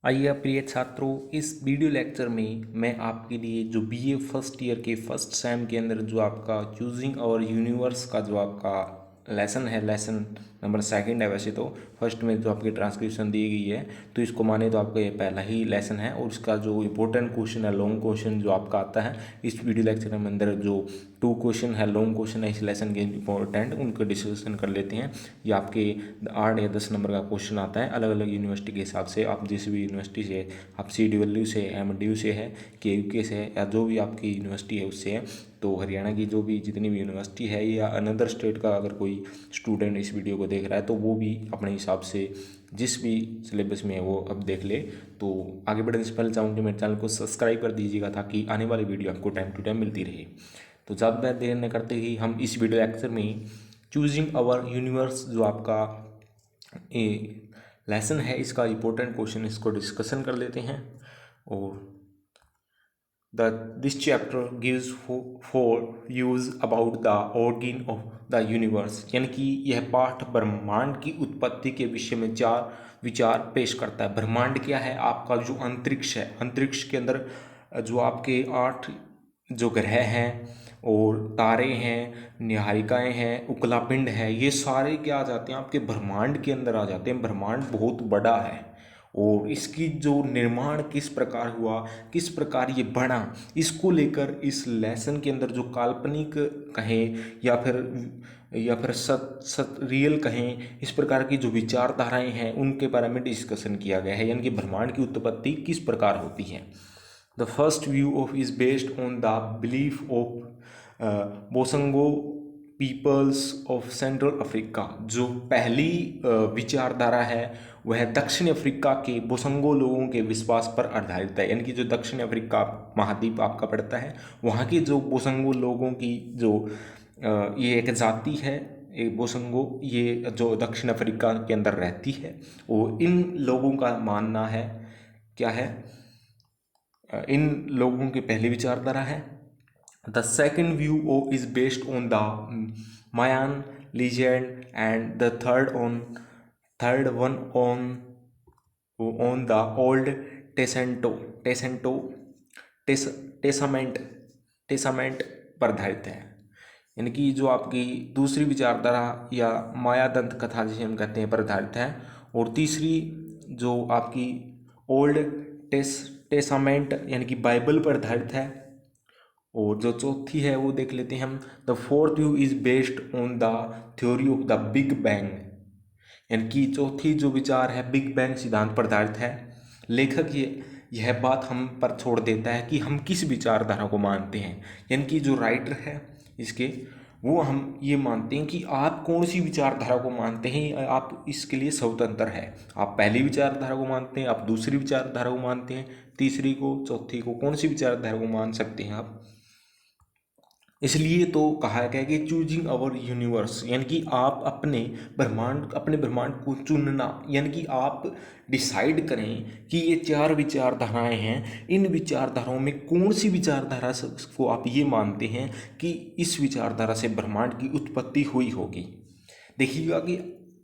आइए प्रिय छात्रों, इस वीडियो लेक्चर में मैं आपके लिए जो बीए फर्स्ट ईयर के फर्स्ट सेम के अंदर जो आपका चूजिंग और यूनिवर्स का जो आपका लेसन है, लेसन नंबर सेकंड है। वैसे तो फर्स्ट में जो आपकी ट्रांसक्रिप्शन दी गई है तो इसको माने तो आपका ये पहला ही लेसन है, और इसका जो इंपॉर्टेंट क्वेश्चन है, लॉन्ग क्वेश्चन जो आपका आता है इस वीडियो लेक्चर में अंदर जो 2 क्वेश्चन है, लॉन्ग क्वेश्चन है इस लेसन के इंपॉर्टेंट, उनको डिस्कशन कर लेते हैं। ये आपके 8 या 10 नंबर का क्वेश्चन आता है अलग अलग यूनिवर्सिटी के हिसाब से। आप जिस भी यूनिवर्सिटी से, आप CDU से, MDU से है, KUK से है, या जो भी आपकी यूनिवर्सिटी है उससे है, तो हरियाणा की जो भी जितनी भी यूनिवर्सिटी है या अनदर स्टेट का अगर कोई स्टूडेंट इस वीडियो को देख रहा है तो वो भी अपने हिसाब से जिस भी सिलेबस में है वो अब देख ले। तो आगे बढ़ने से पहले चाहूँगी मेरे चैनल को सब्सक्राइब कर दीजिएगा ताकि आने वाली वीडियो आपको टाइम टू टाइम मिलती रहे। तो ज़्यादा देर न करते ही हम इस वीडियो लेक्चर में चूजिंग आवर यूनिवर्स जो आपका लेसन है इसका इंपॉर्टेंट क्वेश्चन इसको डिस्कशन कर लेते हैं। और this chapter gives four views about the origin of the universe, यानी कि यह पाठ ब्रह्मांड की उत्पत्ति के विषय में 4 विचार पेश करता है। ब्रह्मांड क्या है? आपका जो अंतरिक्ष है, अंतरिक्ष के अंदर जो आपके 8 जो ग्रह हैं और तारे हैं, निहारिकाएं हैं, उल्कापिंड है, ये सारे क्या आ जाते हैं आपके ब्रह्मांड के अंदर आ जाते हैं। ब्रह्मांड बहुत बड़ा है और इसकी जो निर्माण किस प्रकार हुआ, किस प्रकार ये बना, इसको लेकर इस लेसन के अंदर जो काल्पनिक कहें या फिर सत रियल कहें, इस प्रकार की जो विचारधाराएं हैं उनके बारे में डिस्कशन किया गया है, यानी कि ब्रह्मांड की उत्पत्ति किस प्रकार होती है। The first view of is based on the belief of Boshongo peoples of Central Africa. जो पहली विचारधारा है वह दक्षिण अफ्रीका के बोसंगो लोगों के विश्वास पर आधारित है, यानी कि जो दक्षिण अफ्रीका महाद्वीप आपका पड़ता है वहाँ के जो बोसंगो लोगों की जो ये एक जाति है, एक बोसंगो, ये जो दक्षिण अफ्रीका के अंदर रहती है, और इन लोगों का मानना है क्या है, इन लोगों की पहली विचारधारा है। The second view is based on the Mayan legend and the third one on the old टेसेंटो टेसामेंट टेसामेंट पर आधारित है, यानी कि जो आपकी दूसरी विचारधारा या माया दंत कथा जिसे हम कहते हैं पर आधारित है। और तीसरी जो आपकी ओल्ड टेसामेंट यानी कि बाइबल पर आधारित है। और जो चौथी है वो देख लेते हैं हम। The fourth view is based on the theory of the big bang, यानी कि चौथी जो विचार है बिग बैंग सिद्धांत पर आधारित है। लेखक यह बात हम पर छोड़ देता है कि हम किस विचारधारा को मानते हैं, यानी कि जो राइटर है इसके वो हम ये मानते हैं कि आप कौन सी विचारधारा को मानते हैं, आप इसके लिए स्वतंत्र है। आप पहली विचारधारा को मानते हैं, आप दूसरी विचारधारा को मानते हैं, तीसरी को, चौथी को, कौन सी विचारधारा को मान सकते हैं आप। इसलिए तो कहा गया कि चूजिंग अवर यूनिवर्स, यानी कि आप अपने ब्रह्मांड को चुनना, यानी कि आप डिसाइड करें कि ये 4 विचारधाराएं हैं, इन विचारधाराओं में कौन सी विचारधारा को आप ये मानते हैं कि इस विचारधारा से ब्रह्मांड की उत्पत्ति हुई होगी। देखिएगा कि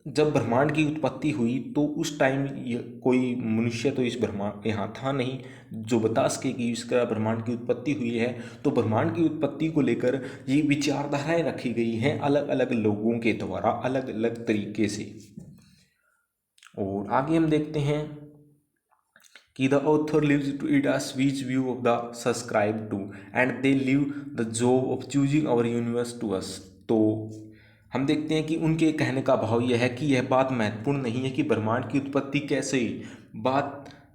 जब ब्रह्मांड की उत्पत्ति हुई तो उस टाइम कोई मनुष्य तो इस ब्रह्मांड यहाँ था नहीं जो बता सके कि इसका ब्रह्मांड की उत्पत्ति हुई है। तो ब्रह्मांड की उत्पत्ति को लेकर ये विचारधाराएं रखी गई हैं अलग अलग लोगों के द्वारा अलग अलग तरीके से। और आगे हम देखते हैं कि the author lives to it us which view of the subscribe to and they live the job of choosing our universe to us. तो हम देखते हैं कि उनके कहने का भाव यह है कि यह बात महत्वपूर्ण नहीं है कि ब्रह्मांड की उत्पत्ति कैसे हुई,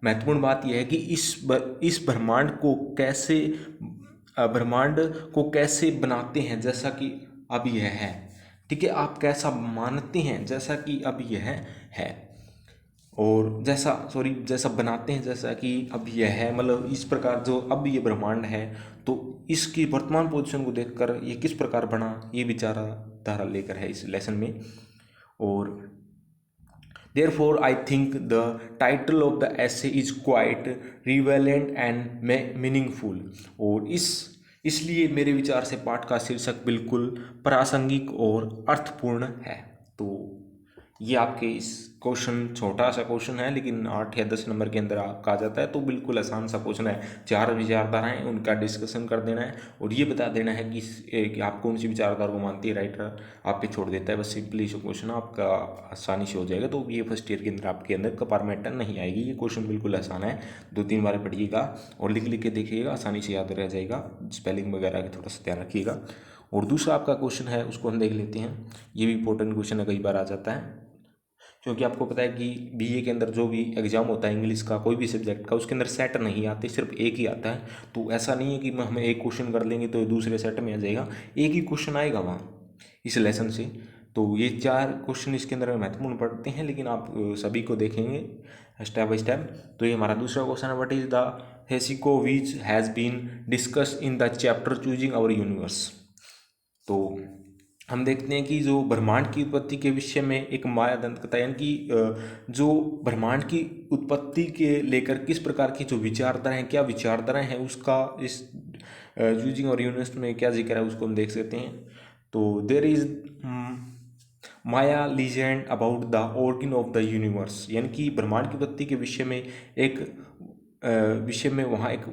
महत्वपूर्ण बात यह है कि इस ब्रह्मांड को कैसे बनाते हैं जैसा कि अब यह है। ठीक है, आप कैसा मानते हैं जैसा कि अब यह है, और जैसा बनाते हैं जैसा कि अब यह है, मतलब इस प्रकार जो अब ये ब्रह्मांड है तो इसकी वर्तमान पोजीशन को देखकर ये किस प्रकार बना, ये विचारधारा लेकर है इस लेसन में। और therefore I think the title of the essay is quite relevant and meaningful। और इसलिए मेरे विचार से पाठ का शीर्षक बिल्कुल प्रासंगिक और अर्थपूर्ण है। तो ये आपके इस क्वेश्चन छोटा सा क्वेश्चन है, लेकिन 8 या 10 नंबर के अंदर आपका आ जाता है, तो बिल्कुल आसान सा क्वेश्चन है। 4 विचारधाराएं उनका डिस्कशन कर देना है और ये बता देना है कि आप कौन सी विचारधारा को मानती है। राइटर आप पे छोड़ देता है, बस सिंपली जो क्वेश्चन आपका आसानी से हो जाएगा। तो ये फर्स्ट ईयर के अंदर आपके अंदर कंपार्टमेंटल नहीं आएगी। ये क्वेश्चन बिल्कुल आसान है, 2-3 बार पढ़िएगा और लिख लिख के देखिएगा, आसानी से याद रह जाएगा। स्पेलिंग वगैरह का थोड़ा सा ध्यान रखिएगा। और दूसरा आपका क्वेश्चन है उसको हम देख लेते हैं। ये भी इंपॉर्टेंट क्वेश्चन है, कई बार आ जाता है, क्योंकि आपको पता है कि बीए के अंदर जो भी एग्जाम होता है इंग्लिश का, कोई भी सब्जेक्ट का, उसके अंदर सेट नहीं आते, सिर्फ एक ही आता है। तो ऐसा नहीं है कि हम एक क्वेश्चन कर लेंगे तो दूसरे सेट में आ जाएगा, एक ही क्वेश्चन आएगा वहाँ इस लेसन से। तो ये 4 क्वेश्चन इसके अंदर महत्वपूर्ण पड़ते हैं, लेकिन आप सभी को देखेंगे स्टेप बाय स्टेप। तो ये हमारा दूसरा क्वेश्चन है, what is the fiasco which has been discussed in the chapter choosing our universe. तो हम देखते हैं कि जो ब्रह्मांड की उत्पत्ति के विषय में एक माया दंत कथा, यानी कि जो ब्रह्मांड की उत्पत्ति के लेकर किस प्रकार की जो विचारधाराएं हैं, क्या विचारधाराएं हैं, उसका इस यूजिंग और यूनिवर्स में क्या जिक्र है, उसको हम देख सकते हैं। तो there is Maya legend about the origin of the universe, यानी कि ब्रह्मांड की उत्पत्ति के विषय में एक विषय में वहाँ एक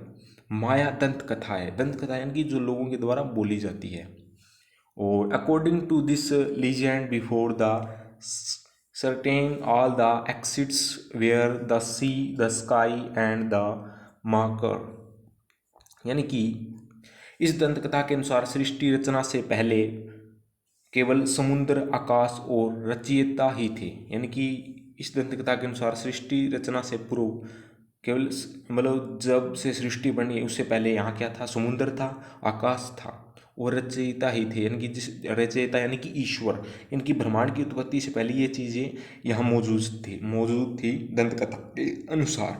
माया दंत कथा है। दंत कथा यानी कि जो लोगों के द्वारा बोली जाती है। और according to this legend before the certain all the exits were the sea the sky and the marker, यानी कि इस दंत कथा के अनुसार सृष्टि रचना से पहले केवल समुद्र, आकाश और रचयिता ही थे। यानी कि इस दंत कथा के अनुसार सृष्टि रचना से पूर्व केवल मतलब जब से सृष्टि बनी उससे पहले यहाँ क्या था, समुद्र था, आकाश था और रचयिता ही थे। यानी कि जिस रचयिता यानी कि ईश्वर, इनकी ब्रह्मांड की उत्पत्ति से पहले ये चीज़ें यहाँ मौजूद थी दंत कथा के अनुसार।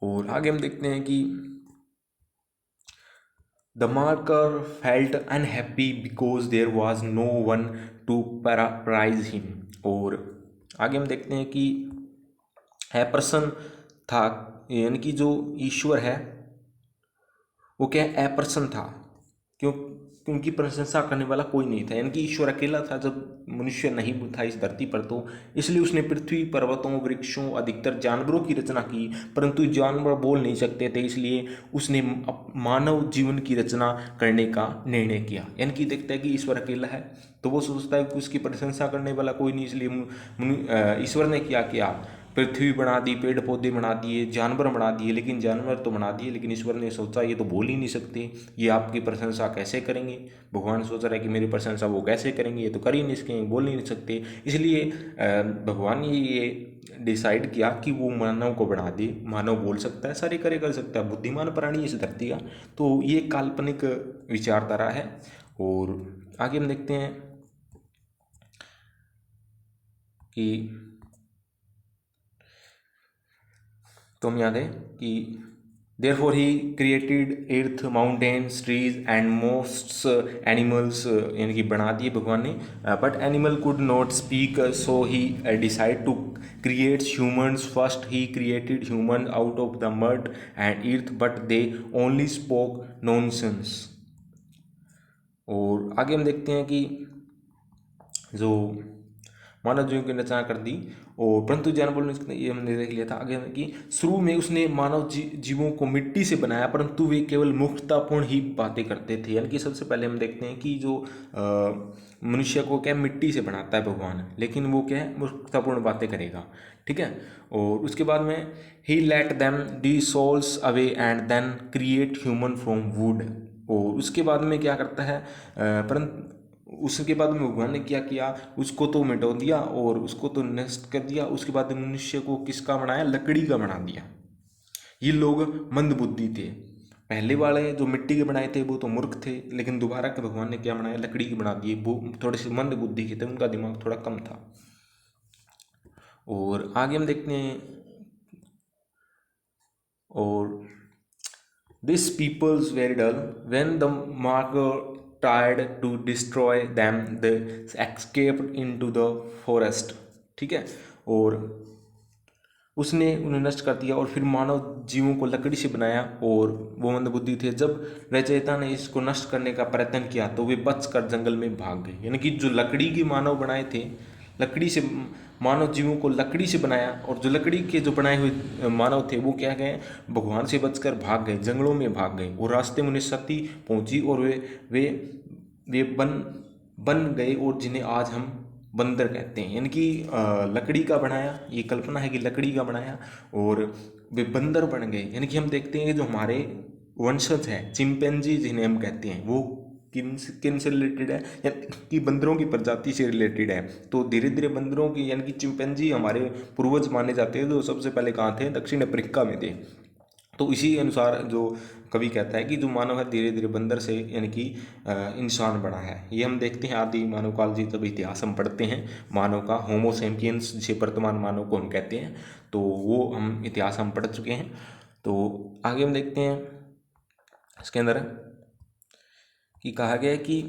और आगे हम देखते हैं कि the marker felt unhappy because there was no one to prize him. और आगे हम देखते हैं कि है प्रसन्न था, यानी कि जो ईश्वर है वो क्या अप्रसन्न था, क्योंकि प्रशंसा करने वाला कोई नहीं था। यानी कि ईश्वर अकेला था जब मनुष्य नहीं था इस धरती पर, तो इसलिए उसने पृथ्वी, पर्वतों, वृक्षों, अधिकतर जानवरों की रचना की। परंतु जानवर बोल नहीं सकते थे, इसलिए उसने मानव जीवन की रचना करने का निर्णय किया। यानी कि देखता है कि ईश्वर अकेला है तो वो सोचता है कि उसकी प्रशंसा करने वाला कोई नहीं, इसलिए ईश्वर ने क्या किया, पृथ्वी बना दी, पेड़ पौधे बना दिए, जानवर बना दिए। लेकिन जानवर तो बना दिए, लेकिन ईश्वर ने सोचा ये तो बोल ही नहीं सकते, ये आपकी प्रशंसा कैसे करेंगे। भगवान सोच रहा है कि मेरी प्रशंसा वो कैसे करेंगे, ये तो कर ही नहीं सकेंगे, बोल ही नहीं सकते। इसलिए भगवान ने ये डिसाइड किया कि वो मानव को बना दे। मानव बोल सकता है, सारे करे कर सकता है, बुद्धिमान प्राणी इस धरती का। तो ये काल्पनिक विचारधारा है। और आगे हम देखते हैं कि तो हम याद है कि therefore he created earth, mountains, trees and most animals, यानी कि बना दिए भगवान ने। but animal could not speak, so he decided to create humans first. He created humans out of the mud and earth, but they only spoke nonsense. और आगे हम देखते हैं कि जो मानव जीवन की रचना कर दी, और परंतु जानवर ने, ये हमने देख लिया था आगे कि शुरू में उसने मानव जीवों को मिट्टी से बनाया, परंतु वे केवल मूर्खतापूर्ण ही बातें करते थे। यानी कि सबसे पहले हम देखते हैं कि जो मनुष्य को क्या मिट्टी से बनाता है भगवान, लेकिन वो क्या है, मूर्खतापूर्ण बातें करेगा। ठीक है। और उसके बाद में ही let them the souls away and then create human from wood. और उसके बाद में क्या करता है, परंतु उसके बाद में भगवान ने क्या किया, उसको तो मिटो दिया और उसको तो नष्ट कर दिया। उसके बाद मनुष्य को किसका बनाया, लकड़ी का बना दिया। ये लोग मंद बुद्धि थे, पहले वाले जो मिट्टी के बनाए थे वो तो मूर्ख थे, लेकिन दोबारा के भगवान ने क्या बनाया, लकड़ी के बना दिए। वो थोड़े से मंद बुद्धि के थे, उनका दिमाग थोड़ा कम था। और आगे हम देखते हैं, और this peoples very dull when the marker tried to destroy them, they escaped into the forest। ठीक है। और उसने उन्हें नष्ट कर दिया और फिर मानव जीवों को लकड़ी से बनाया, और वो मंदबुद्धि थे। जब रचयिता ने इसको नष्ट करने का प्रयत्न किया तो वे बचकर जंगल में भाग गए। यानी कि जो लकड़ी के मानव बनाए थे लकड़ी से मानव जीवों को लकड़ी से बनाया, और जो लकड़ी के जो बनाए हुए मानव थे वो क्या गए, भगवान से बचकर भाग गए, जंगलों में भाग गए, और रास्ते में उन्हें सती पहुंची और वे वे बन गए, और जिन्हें आज हम बंदर कहते हैं। यानी कि लकड़ी का बनाया, ये कल्पना है कि लकड़ी का बनाया और वे बंदर बन गए। यानी कि हम देखते हैं कि जो हमारे वंशज हैं चिंपैंजी जिन्हें हम कहते हैं, वो किन किन से रिलेटेड है, यानी कि बंदरों की प्रजाति से रिलेटेड है। तो धीरे धीरे बंदरों की यानी कि चिंपैंजी हमारे पूर्वज माने जाते हैं, जो सबसे पहले कहाँ थे, दक्षिण अफ्रीका में थे। तो इसी अनुसार जो कवि कहता है कि जो मानव है धीरे धीरे बंदर से यानी कि इंसान बना है। ये हम देखते हैं आदि मानव काल जी, जब इतिहास हम पढ़ते हैं मानव का, होमो सैपियंस जिसे वर्तमान मानव को हम कहते हैं, तो वो हम इतिहास हम पढ़ चुके हैं। तो आगे हम देखते हैं इसके अंदर कि कहा गया है कि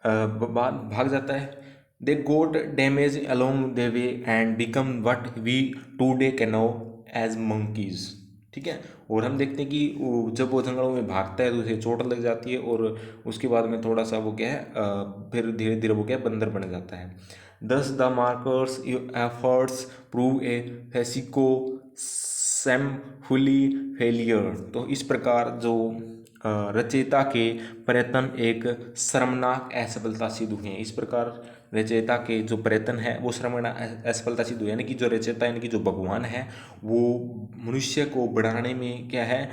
बाद भाग जाता है, they got damage along the way and become what we today can know as monkeys. ठीक है, और हम देखते हैं कि जब वो जंगलों में भागता है तो उसे चोट लग जाती है, और उसके बाद में थोड़ा सा वो क्या है फिर धीरे धीरे वो क्या है, बंदर बन जाता है। Thus the markers efforts prove a fiasco shamefully failure. तो इस प्रकार जो रचयिता के प्रयत्न एक शर्मनाक असफलता सिद्ध हुए हैं। इस प्रकार रचयिता के जो प्रयत्न है वो शर्मनाक असफलता सिद्ध हुए, यानी कि जो रचयिता यानी कि जो भगवान है वो मनुष्य को बढ़ाने में क्या है,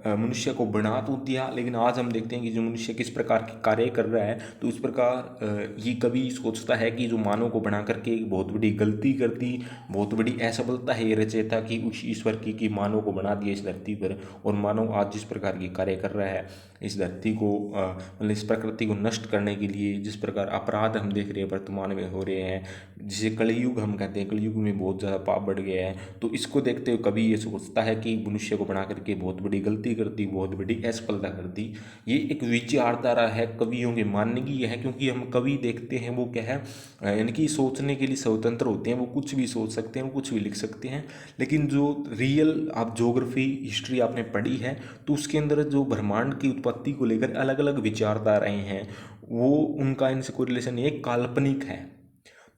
मनुष्य को बना तो दिया, लेकिन आज हम देखते हैं कि जो मनुष्य किस प्रकार के कार्य कर रहा है, तो इस प्रकार ये कवि सोचता है कि जो मानव को बना करके एक बहुत बड़ी गलती कर दी, बहुत बड़ी असफलता है ये रचयिता की उस ईश्वर की कि मानव को बना दिया इस धरती पर, और मानव आज जिस प्रकार की कार्य कर रहा है इस धरती को मतलब इस प्रकृति को नष्ट करने के लिए, जिस प्रकार अपराध हम देख रहे हैं वर्तमान में हो रहे हैं, जिसे कलयुग हम कहते हैं, कलयुग में बहुत ज़्यादा पाप बढ़ गया है। तो इसको देखते हुए कवि ये सोचता है कि मनुष्य को बना करके बहुत बड़ी गलती कर दी, बहुत बड़ी असफलता कर दी। ये एक विचारधारा है कवियों के मानने की है, क्योंकि हम कवि देखते हैं वो क्या है यानी कि सोचने के लिए स्वतंत्र होते हैं, वो कुछ भी सोच सकते हैं, वो कुछ भी लिख सकते हैं। लेकिन जो रियल आप ज्योग्राफी हिस्ट्री आपने पढ़ी है तो उसके अंदर जो ब्रह्मांड की उत्पत्ति को लेकर अलग अलग विचारधाराएं हैं, वो उनका इनसे कोई रिलेशन नहीं है, काल्पनिक है।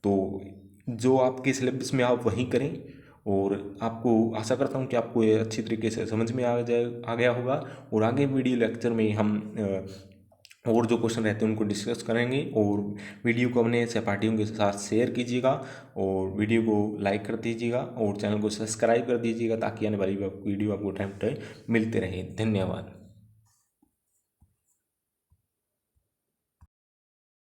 तो जो आपके सिलेबस में आप वही करें, और आपको आशा करता हूँ कि आपको ये अच्छी तरीके से समझ में आ गया होगा। और आगे वीडियो लेक्चर में हम और जो क्वेश्चन रहते हैं उनको डिस्कस करेंगे, और वीडियो को अपने सहपाठियों के साथ शेयर कीजिएगा, और वीडियो को लाइक कर दीजिएगा, और चैनल को सब्सक्राइब कर दीजिएगा, ताकि आने वाली वीडियो आपको टाइम टू टाइम मिलते रहे। धन्यवाद।